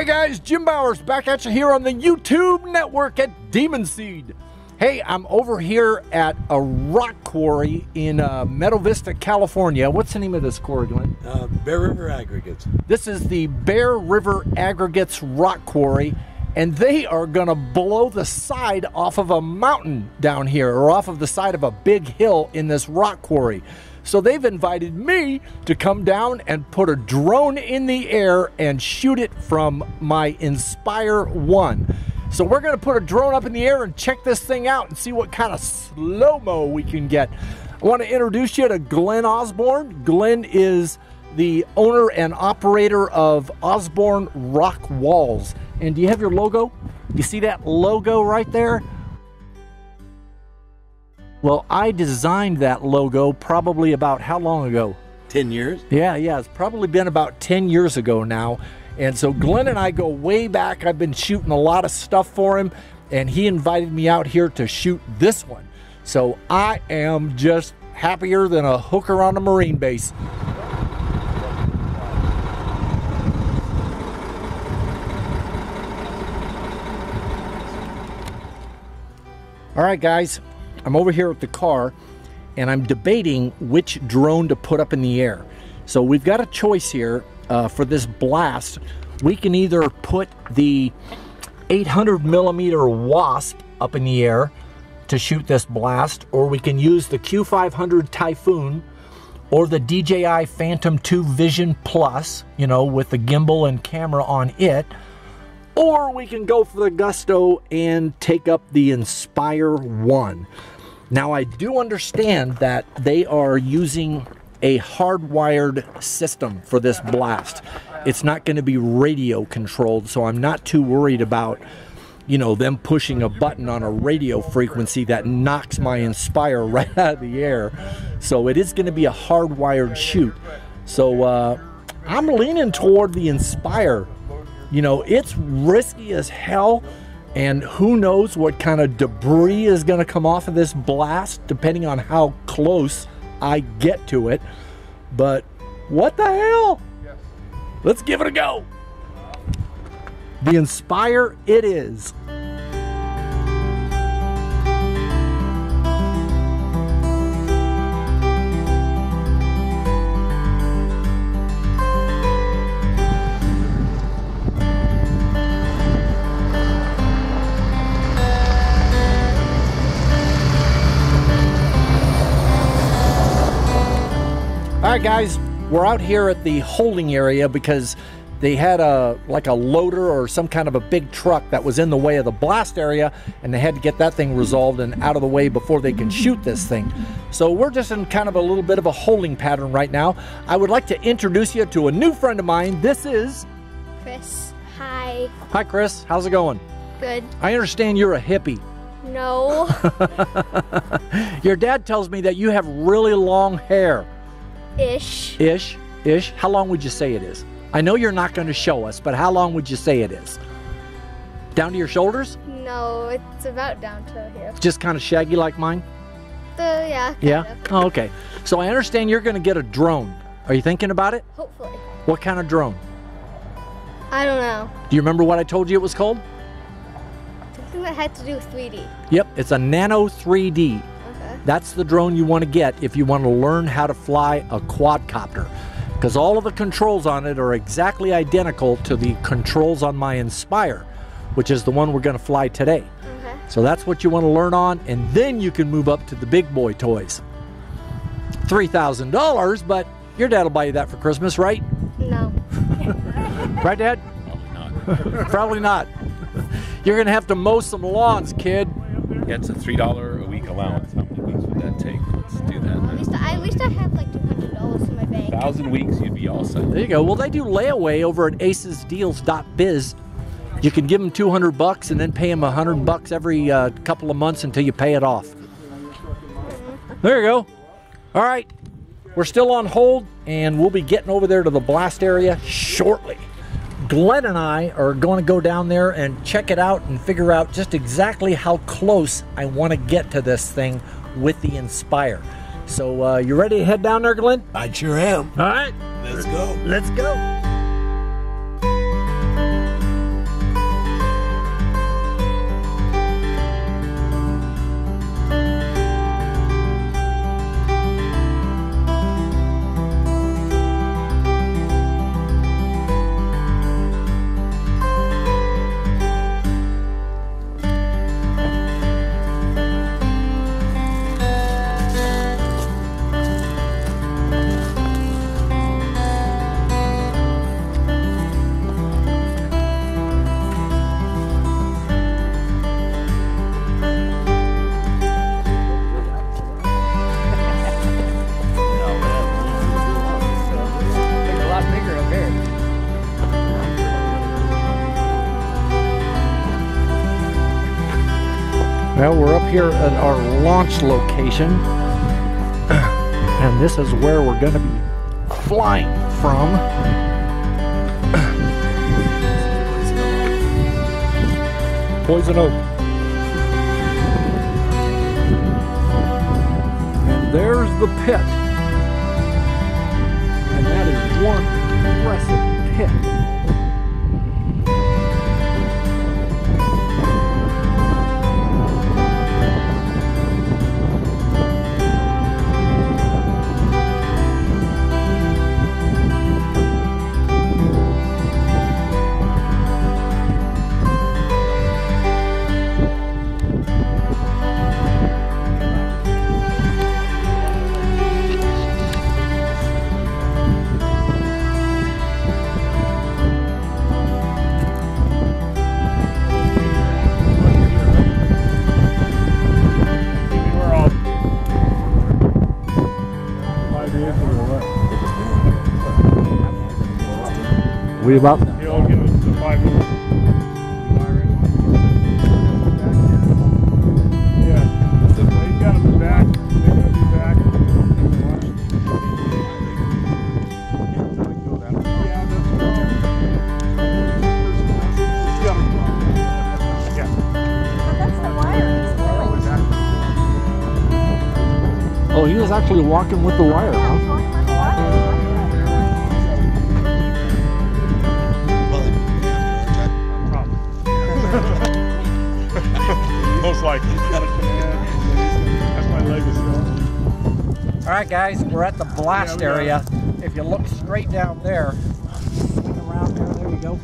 Hi guys, Jim Bowers back at you here on the YouTube network at Demunseed. Hey, I'm over here at a rock quarry in Meadow Vista, California. What's the name of this quarry, Glenn? Bear River Aggregates. This is the Bear River Aggregates rock quarry, and they are gonna blow the side off of a mountain down here, or off of the side of a big hill in this rock quarry. So they've invited me to come down and put a drone in the air and shoot it from my Inspire1. So we're gonna put a drone up in the air and check this thing out and see what kind of slow-mo we can get. I wanna introduce you to Glenn Osborne. Glenn is the owner and operator of Osborne Rock Walls. And do you have your logo? You see that logo right there? Well, I designed that logo probably about how long ago? 10 years? Yeah, it's probably been about 10 years ago now. And so Glenn and I go way back. I've been shooting a lot of stuff for him, and he invited me out here to shoot this one. So I am just happier than a hooker on a Marine base. All right, guys. I'm over here at the car, and I'm debating which drone to put up in the air. So we've got a choice here for this blast. We can either put the 800mm Wasp up in the air to shoot this blast, or we can use the Q500 Typhoon or the DJI Phantom 2 Vision Plus, you know, with the gimbal and camera on it. Or we can go for the gusto and take up the Inspire1. Now, I do understand that they are using a hardwired system for this blast. It's not going to be radio controlled, so I'm not too worried about, you know, them pushing a button on a radio frequency that knocks my Inspire right out of the air. So it is going to be a hardwired shoot. So I'm leaning toward the Inspire. You know, it's risky as hell, and who knows what kind of debris is going to come off of this blast depending on how close I get to it. But what the hell? Let's give it a go. The Inspire it is. All right, guys, we're out here at the holding area because they had like a loader or some kind of a big truck that was in the way of the blast area, and they had to get that thing resolved and out of the way before they can shoot this thing. So we're just in kind of a little bit of a holding pattern right now. I would like to introduce you to a new friend of mine. This is Chris. Hi. Hi, Chris. How's it going? Good. I understand you're a hippie. No. Your dad tells me that you have really long hair. Ish. Ish. How long would you say it is? I know you're not going to show us, but how long would you say it is? Down to your shoulders? No, it's about down to here. Just kind of shaggy like mine? Yeah. Yeah? Oh, okay. So I understand you're going to get a drone. Are you thinking about it? Hopefully. What kind of drone? I don't know. Do you remember what I told you it was called? Something that had to do with 3D. Yep, it's a Nano 3D. That's the drone you want to get if you want to learn how to fly a quadcopter, because all of the controls on it are exactly identical to the controls on my Inspire, which is the one we're going to fly today. Okay. So that's what you want to learn on, and then you can move up to the big boy toys. $3,000, but your dad will buy you that for Christmas, right? No. Right, Dad? Probably not. Probably not. You're going to have to mow some lawns, kid. Yeah, it's a $3 a week allowance. How many weeks would that take? Let's do that. At least I have like $200 in my bank. 1,000 weeks, you'd be all set. There you go. Well, they do layaway over at acesdeals.biz. You can give them $200 and then pay them $100 every couple of months until you pay it off. There you go. All right. We're still on hold, and we'll be getting over there to the blast area shortly. Glenn and I are going to go down there and check it out and figure out just exactly how close I want to get to this thing with the Inspire. So you ready to head down there, Glenn? I sure am. All right. Let's go. Let's go. Well, we're up here at our launch location, and this is where we're going to be flying from. Poison Oak. And there's the pit. And that is one impressive pit. We about He'll give us the 5 minutes. Yeah. He's got him back. They're gonna be back. Oh, he was actually walking with the wire, huh? Most likely. That's my legacy. All right, guys, we're at the blast area. If you look straight down there, around there you go.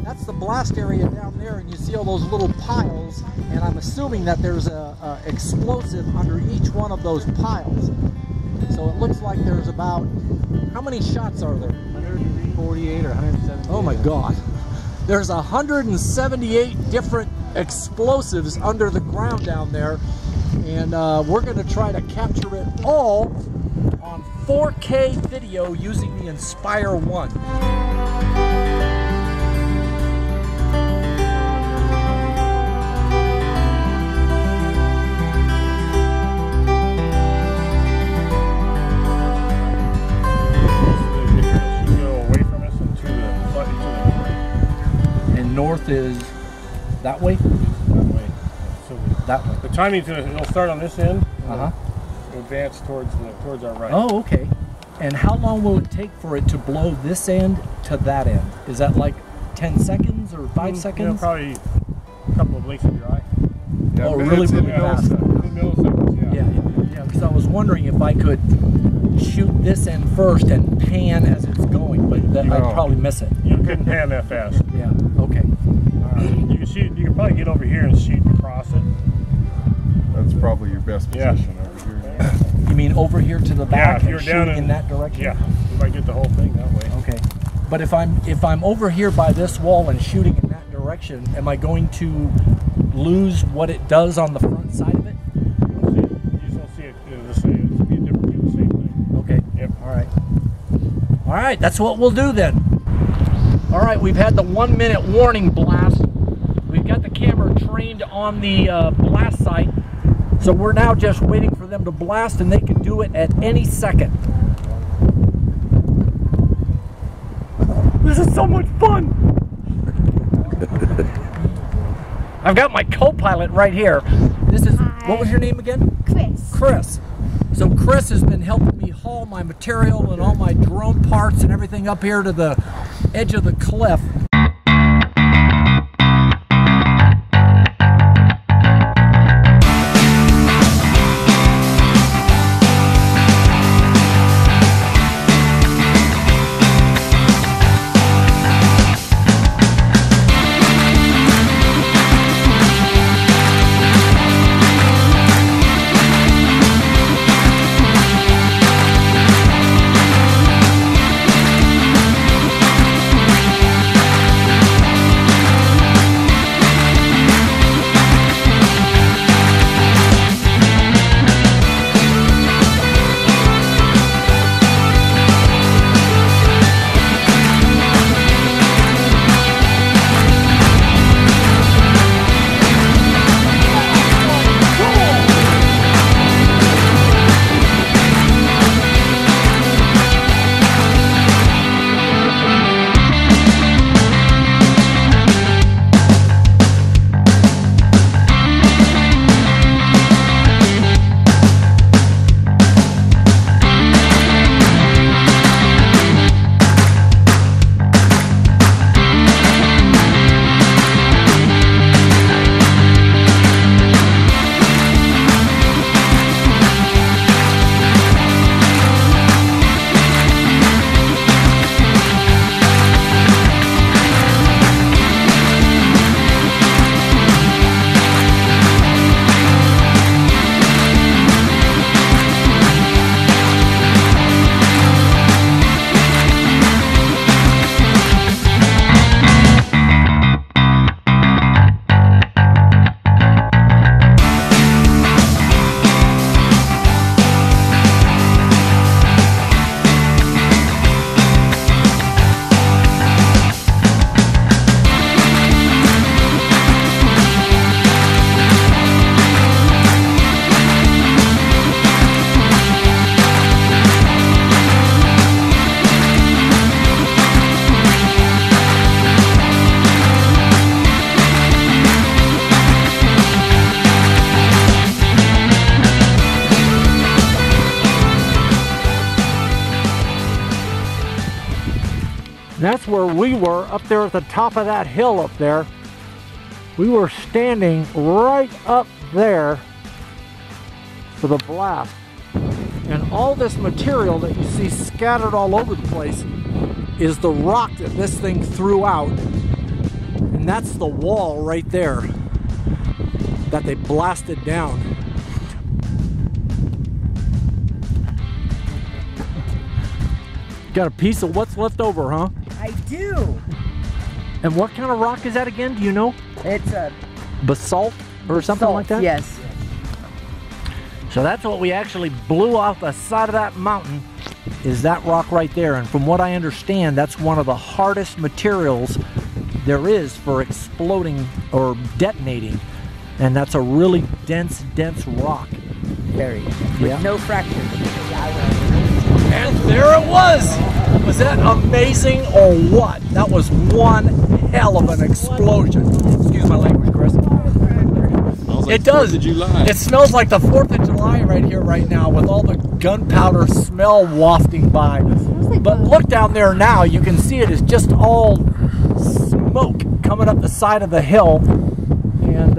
That's the blast area down there, and you see all those little piles, and I'm assuming that there's a explosive under each one of those piles. So it looks like there's about, how many shots are there? 148 or 170. Oh my God. There's 178 different explosives under the ground down there, and we're going to try to capture it all on 4K video using the Inspire1. North is that way? That way. So that way. The timing's it'll start on this end. Uh-huh. It'll advance towards our right. Oh, okay. And how long will it take for it to blow this end to that end? Is that like 10 seconds or 5 seconds? Probably a couple of blinks of your eye. Yeah, oh, really fast. Milliseconds, Yeah, because I was wondering if I could shoot this end first and pan as it's going, but I'd probably miss it. You couldn't pan that fast. Yeah, okay. You can shoot. You can probably get over here and shoot across it. That's probably your best position over here. You mean over here to the back if you're and down shooting in that direction? Yeah, you might get the whole thing that way. Okay. But if I'm over here by this wall and shooting in that direction, am I going to lose what it does on the front side of it? You just don't see it the same. It'll be different, the same thing. Okay. Yep. All right. All right, that's what we'll do then. All right, we've had the 1 minute warning blast. We've got the camera trained on the blast site, so we're now just waiting for them to blast, and they can do it at any second. This is so much fun! I've got my co-pilot right here. This is, what was your name again? Chris. Chris. So Chris has been helping me haul my material and all my drone parts and everything up here to the edge of the cliff. where we were, up there at the top of that hill up there. We were standing right up there for the blast. And all this material that you see scattered all over the place is the rock that this thing threw out. And that's the wall right there that they blasted down. Got a piece of what's left over, huh? I do. And what kind of rock is that again? Do you know? It's a Basalt or something like that? Yes. So that's what we actually blew off the side of that mountain, is that rock right there. And from what I understand, that's one of the hardest materials there is for exploding or detonating. And that's a really dense rock. Very. With Yeah. no fractures. And there it was! Was that amazing or what? That was one hell of an explosion. Excuse my language, Chris. It does. 4th of July. It smells like the 4th of July right here, right now, with all the gunpowder smell wafting by. But look down there now. You can see it is just all smoke coming up the side of the hill. And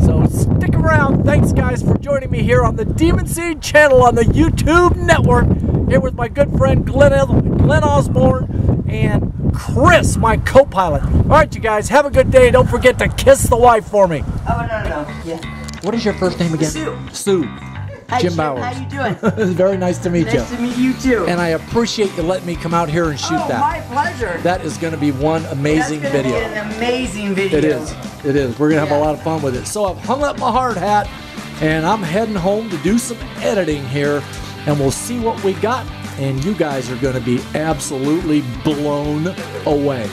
so stick around. Thanks, guys, for joining me here on the Demunseed channel on the YouTube network. Here with my good friend Glenn Osborne and Chris, my co-pilot. All right, you guys, have a good day. Don't forget to kiss the wife for me. Oh, no. Yeah. What is your first name again? Sue. Sue. Hi, Jim Jim. Bowers. How you doing? Very nice to meet you. Nice to meet you, too. And I appreciate you letting me come out here and shoot oh, that. my pleasure. That is going to be one amazing That's gonna video. Be an amazing video. It is. It is. We're going to have a lot of fun with it. So I've hung up my hard hat, and I'm heading home to do some editing here, and we'll see what we got. And you guys are going to be absolutely blown away.